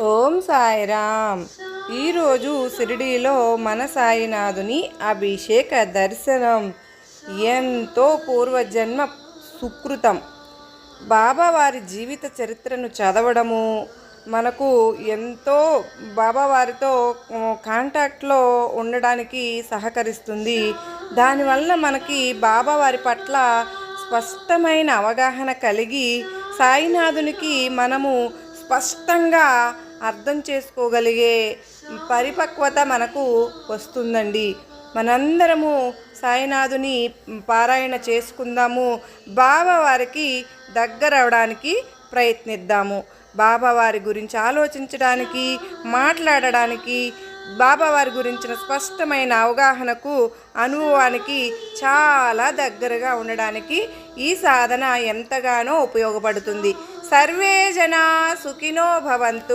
ఓం సాయిరామ్. ఈరోజు షిరిడీలో మన సాయినాథుని అభిషేక దర్శనం ఎంతో పూర్వజన్మ సుకృతం. బాబావారి జీవిత చరిత్రను చదవడము మనకు ఎంతో బాబావారితో కాంటాక్ట్లో ఉండడానికి సహకరిస్తుంది. దానివల్ల మనకి బాబావారి పట్ల స్పష్టమైన అవగాహన కలిగి సాయినాథునికి మనము స్పష్టంగా అర్థం చేసుకోగలిగే పరిపక్వత మనకు వస్తుందండి. మనందరము సాయినాథుని పారాయణ చేసుకుందాము. బాబావారికి దగ్గరవడానికి ప్రయత్నిద్దాము. బాబావారి గురించి ఆలోచించడానికి, మాట్లాడడానికి, బాబావారి గురించిన స్పష్టమైన అవగాహనకు, అనుభవానికి చాలా దగ్గరగా ఉండడానికి ఈ సాధన ఎంతగానో ఉపయోగపడుతుంది. సర్వే జనా సుఖినో భవంతు.